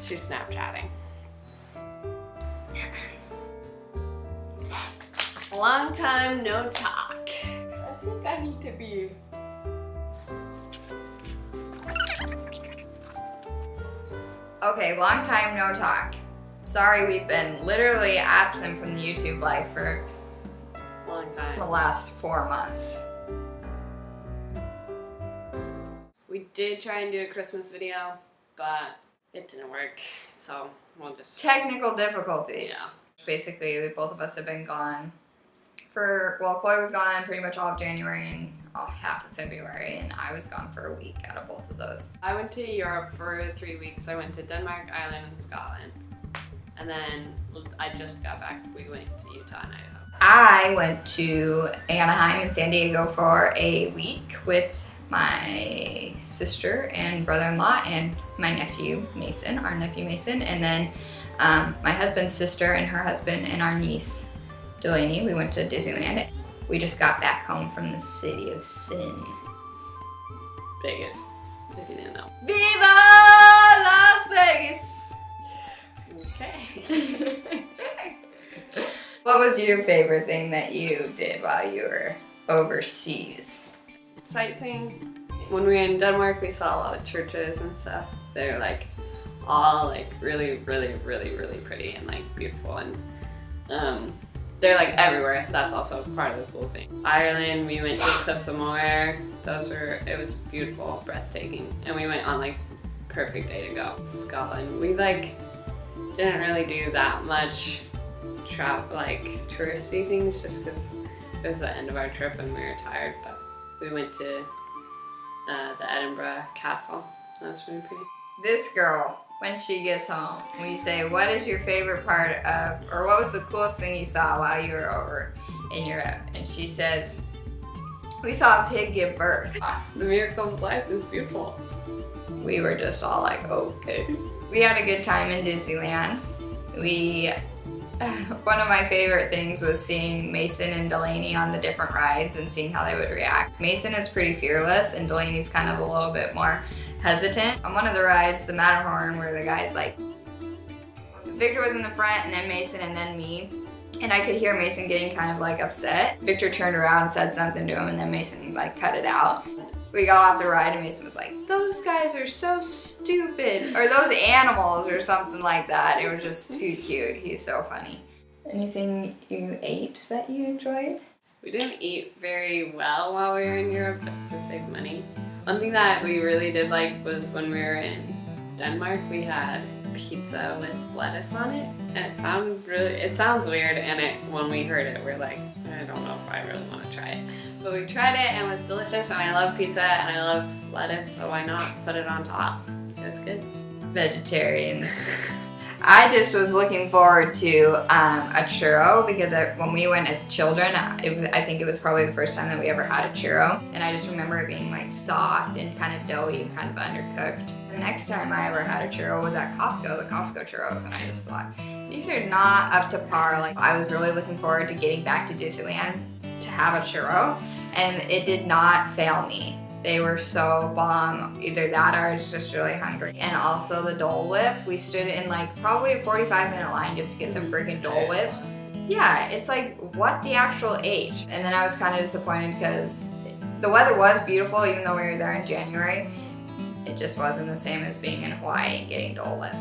She's Snapchatting. Long time no talk. I think I need to be. Okay, long time no talk. Sorry, we've been literally absent from the YouTube life for Long time. the last 4 months. We did try and do a Christmas video, but it didn't work, so we'll just... Technical difficulties. Yeah. Basically, both of us have been gone for, well, Chloe was gone pretty much all of January and half of February, and I was gone for a week out of both of those. I went to Europe for 3 weeks. I went to Denmark, Ireland, and Scotland. And then I just got back. We went to Utah and Idaho. I went to Anaheim and San Diego for a week with my sister and brother-in-law and my nephew Mason, our nephew Mason, and then my husband's sister and her husband and our niece Delaney. We went to Disneyland. We just got back home from the city of sin. Vegas, if you didn't know. Viva Las Vegas! Okay. What was your favorite thing that you did while you were overseas? Sightseeing. When we were in Denmark, we saw a lot of churches and stuff. They're like all like really, really, really, really pretty and like beautiful, and they're like everywhere. That's also part of the cool thing. Ireland, we went to Cliffs of Moher. It was beautiful, breathtaking, and we went on like perfect day to go. Scotland, we like didn't really do that much like touristy things just because it was the end of our trip and we were tired, but we went to the Edinburgh Castle. That was really pretty. This girl, when she gets home, we say, what is your favorite part of, or what was the coolest thing you saw while you were over in Europe? And she says, we saw a pig give birth. The miracle of life is beautiful. We were just all like, okay. We had a good time in Disneyland. One of my favorite things was seeing Mason and Delaney on the different rides and seeing how they would react. Mason is pretty fearless and Delaney's kind of a little bit more hesitant. On one of the rides, the Matterhorn, where the guy's like, Victor was in the front and then Mason and then me. And I could hear Mason getting kind of like upset. Victor turned around and said something to him and then Mason like cut it out. We got off the ride and Mason was like, those guys are so stupid, or those animals or something like that. It was just too cute. He's so funny. Anything you ate that you enjoyed? We didn't eat very well while we were in Europe just to save money. One thing that we really did like was when we were in Denmark, we had pizza with lettuce on it, and it sounds weird, and when we heard it, we're like, I don't know if I really want to try it. But we tried it and it was delicious, and I love pizza and I love lettuce, so why not put it on top? It was good. Vegetarians. I just was looking forward to a churro because when we went as children, I think it was probably the first time that we ever had a churro, and I just remember it being like soft and kind of doughy and kind of undercooked. The next time I ever had a churro was at Costco, the Costco churros, and I just thought, these are not up to par. Like, I was really looking forward to getting back to Disneyland to have a churro, and it did not fail me. They were so bomb. Either that or I was just really hungry. And also the Dole Whip. We stood in like probably a 45-minute line just to get some freaking Dole Whip. Yeah, it's like, what the actual H? And then I was kind of disappointed because the weather was beautiful even though we were there in January. It just wasn't the same as being in Hawaii and getting Dole Whip.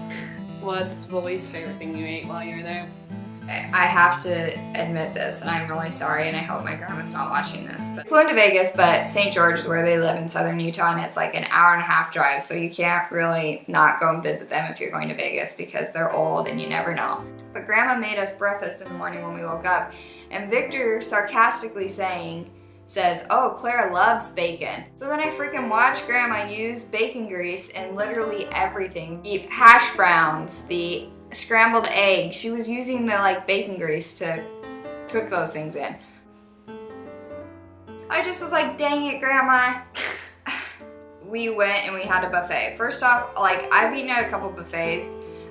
What's the least favorite thing you ate while you were there? I have to admit this, and I'm really sorry, and I hope my grandma's not watching this. But flew into Vegas, but St. George is where they live in southern Utah, and it's like an hour-and-a-half drive, so you can't really not go and visit them if you're going to Vegas because they're old and you never know. But Grandma made us breakfast in the morning when we woke up, and Victor sarcastically says, oh, Clara loves bacon. So then I freaking watched Grandma use bacon grease in literally everything. The hash browns, the scrambled eggs. She was using the like bacon grease to cook those things in. I just was like, dang it, Grandma. We went and we had a buffet. First off, like, I've eaten at a couple buffets.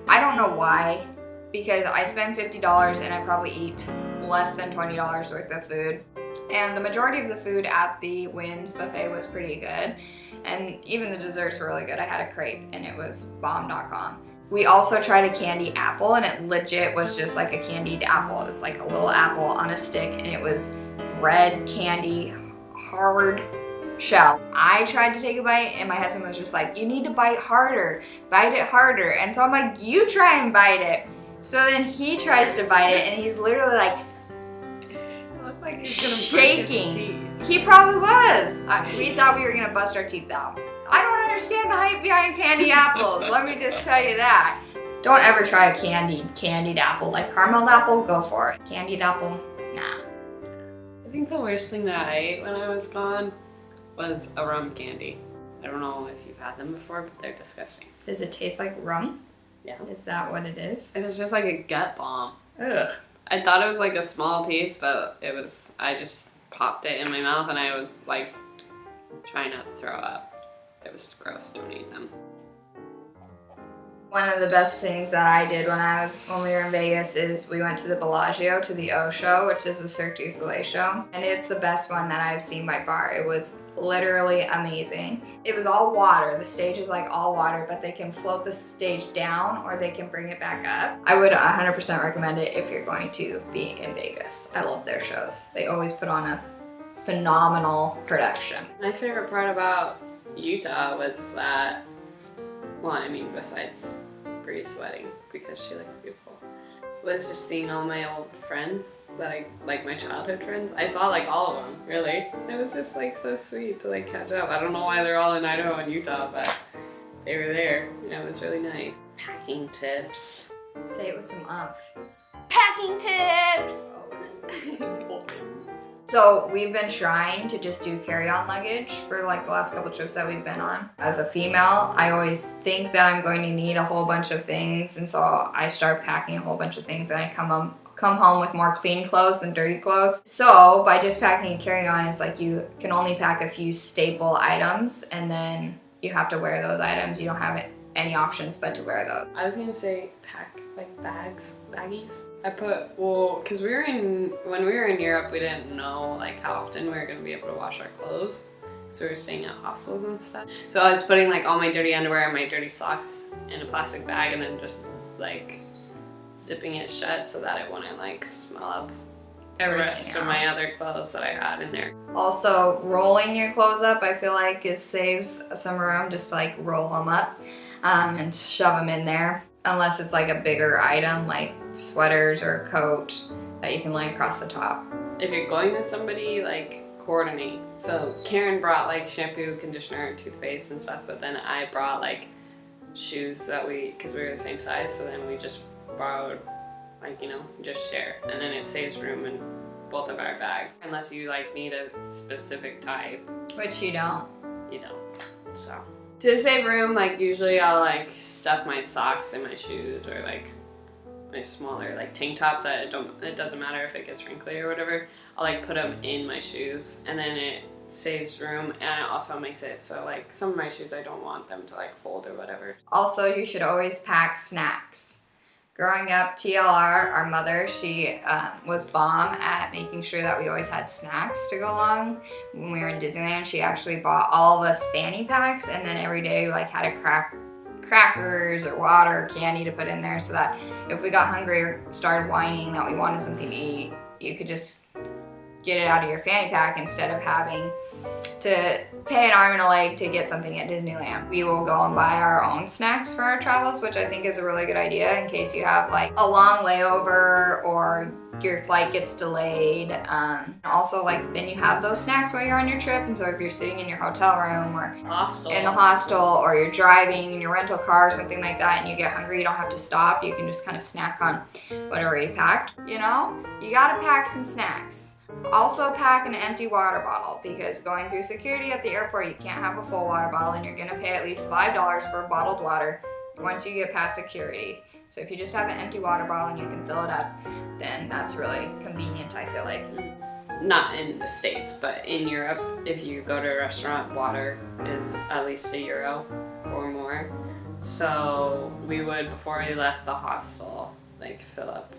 I don't know why, because I spend $50 and I probably eat less than $20 worth of food. And the majority of the food at the Wynn's buffet was pretty good. And even the desserts were really good. I had a crepe and it was bomb.com. We also tried a candy apple, and it legit was just like a candied apple. It was like a little apple on a stick, and it was red candy, hard shell. I tried to take a bite, and my husband was just like, you need to bite harder, bite it harder. And so I'm like, you try and bite it. So then he tries to bite it, and he's literally like, looked like he's gonna shaking. break his teeth. He probably was. We thought we were gonna bust our teeth out. I don't understand the hype behind candy apples. Let me just tell you that. Don't ever try a candied apple. Like carameled apple, go for it. Candied apple, nah. I think the worst thing that I ate when I was gone was a rum candy. I don't know if you've had them before, but they're disgusting. Does it taste like rum? Yeah. Is that what it is? It was just like a gut bomb. Ugh. I thought it was like a small piece, but it was, I just popped it in my mouth and I was like trying not to throw up. It was gross, don't eat them. One of the best things that I did when we were in Vegas is we went to the Bellagio to the O show, which is a Cirque du Soleil show. And it's the best one that I've seen by far. It was literally amazing. It was all water. The stage is like all water, but they can float the stage down or they can bring it back up. I would 100% recommend it if you're going to be in Vegas. I love their shows. They always put on a phenomenal production. My favorite part about Utah was that, well, I mean, besides Bree's wedding, because she looked beautiful, was just seeing all my old friends, like my childhood friends. I saw like all of them, really. It was just like so sweet to like catch up. I don't know why they're all in Idaho and Utah, but they were there. It was really nice. Packing tips. Say it with some umph. Packing tips! So we've been trying to just do carry-on luggage for like the last couple trips that we've been on. As a female, I always think that I'm going to need a whole bunch of things, and so I start packing a whole bunch of things, and I come home with more clean clothes than dirty clothes. So by just packing a carry-on, it's like you can only pack a few staple items, and then you have to wear those items. You don't have any options but to wear those. I was gonna say pack like baggies. Because when we were in Europe, we didn't know like how often we were gonna be able to wash our clothes. So we were staying at hostels and stuff. So I was putting like all my dirty underwear and my dirty socks in a plastic bag and then just like zipping it shut so that it wouldn't like smell up the rest of my other clothes that I had in there. Also, rolling your clothes up, I feel like it saves some room just to like roll them up and shove them in there. Unless it's like a bigger item like sweaters or a coat that you can lay across the top. If you're going with somebody, like coordinate. So Karen brought like shampoo, conditioner, toothpaste and stuff, but then I brought like shoes because we were the same size, so then we just borrowed, like, just share. And then it saves room in both of our bags. Unless you like need a specific type. Which you don't. You don't, so. To save room, like usually I'll like stuff my socks in my shoes or like my smaller like tank tops that it doesn't matter if it gets wrinkly or whatever. I'll like put them in my shoes and then it saves room and it also makes it so like some of my shoes I don't want them to like fold or whatever. Also, you should always pack snacks. Growing up, TLR, our mother, she was bomb at making sure that we always had snacks to go along. When we were in Disneyland, she actually bought all of us fanny packs, and then every day we like had a crackers or water or candy to put in there so that if we got hungry or started whining that we wanted something to eat, you could just get it out of your fanny pack instead of having to pay an arm and a leg to get something at Disneyland. We will go and buy our own snacks for our travels, which I think is a really good idea in case you have like a long layover or your flight gets delayed. Also, like, then you have those snacks while you're on your trip, and so if you're sitting in your hotel room or in the hostel or you're driving in your rental car or something like that and you get hungry, you don't have to stop. You can just kind of snack on whatever you packed. You gotta pack some snacks. Also pack an empty water bottle because going through security at the airport, you can't have a full water bottle and you're gonna pay at least $5 for bottled water once you get past security. So if you just have an empty water bottle and you can fill it up, then that's really convenient, I feel like. Not in the States, but in Europe, if you go to a restaurant, water is at least €1 or more. So we would, before we left the hostel, like fill up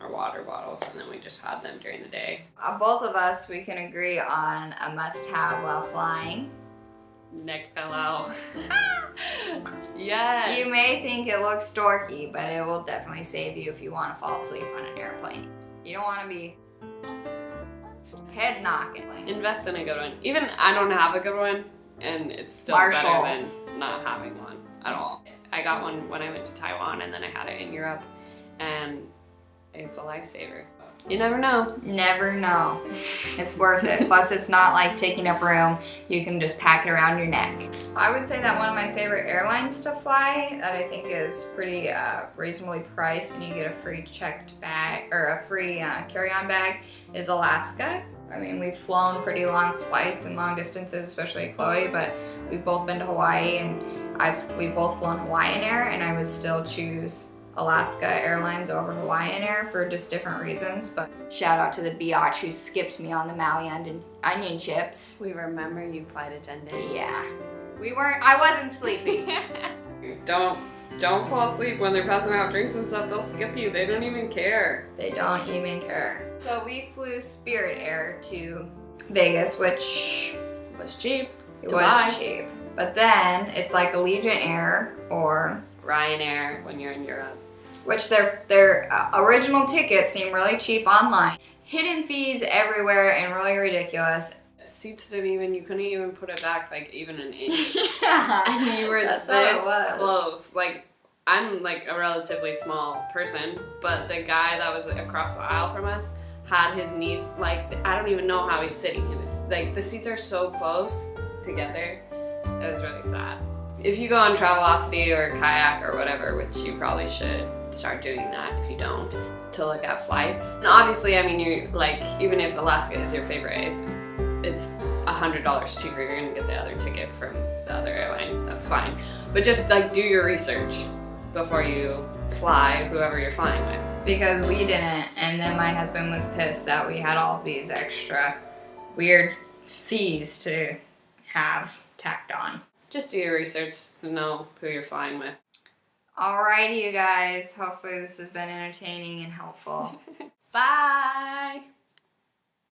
our water bottles and then we just had them during the day. Both of us, we can agree on a must-have while flying. Neck pillow. Yes. Yes. You may think it looks dorky, but it will definitely save you if you want to fall asleep on an airplane. You don't want to be head knocking. Invest in a good one. Even I don't have a good one, and it's still Marshalls. better than not having one at all. I got one when I went to Taiwan, and then I had it in Europe, and it's a lifesaver. You never know. Never know. It's worth it. Plus, it's not like taking up room. You can just pack it around your neck. I would say that one of my favorite airlines to fly that I think is pretty reasonably priced and you get a free checked bag or a free carry-on bag is Alaska. I mean, we've flown pretty long flights and long distances, especially Chloe, but we've both been to Hawaii and we've both flown Hawaiian Air, and I would still choose Alaska Airlines over Hawaiian Air for just different reasons. But shout out to the biatch who skipped me on the Maui onion chips. We remember you, flight attendant. Yeah. I wasn't sleeping. Don't fall asleep when they're passing out drinks and stuff. They'll skip you. They don't even care. They don't even care. So we flew Spirit Air to Vegas, which was cheap. It was cheap. But then it's like Allegiant Air or Ryanair when you're in Europe. Which their original tickets seem really cheap online. Hidden fees everywhere and really ridiculous. Seats you couldn't even put it back like even an inch. Yeah. And you were That's this how it was. close. Like, I'm like a relatively small person, but the guy that was across the aisle from us had his knees, like, I don't even know how he's sitting. It was like, the seats are so close together. It was really sad. If you go on Travelocity or Kayak or whatever, which you probably should start doing that if you don't, to look at flights. And obviously, I mean, you're like, even if Alaska is your favorite, if it's $100 cheaper, you're gonna get the other ticket from the other airline, that's fine. But just like do your research before you fly whoever you're flying with. Because we didn't, and then my husband was pissed that we had all these extra weird fees to have tacked on. Just do your research to know who you're flying with. Alrighty, you guys. Hopefully this has been entertaining and helpful. Bye!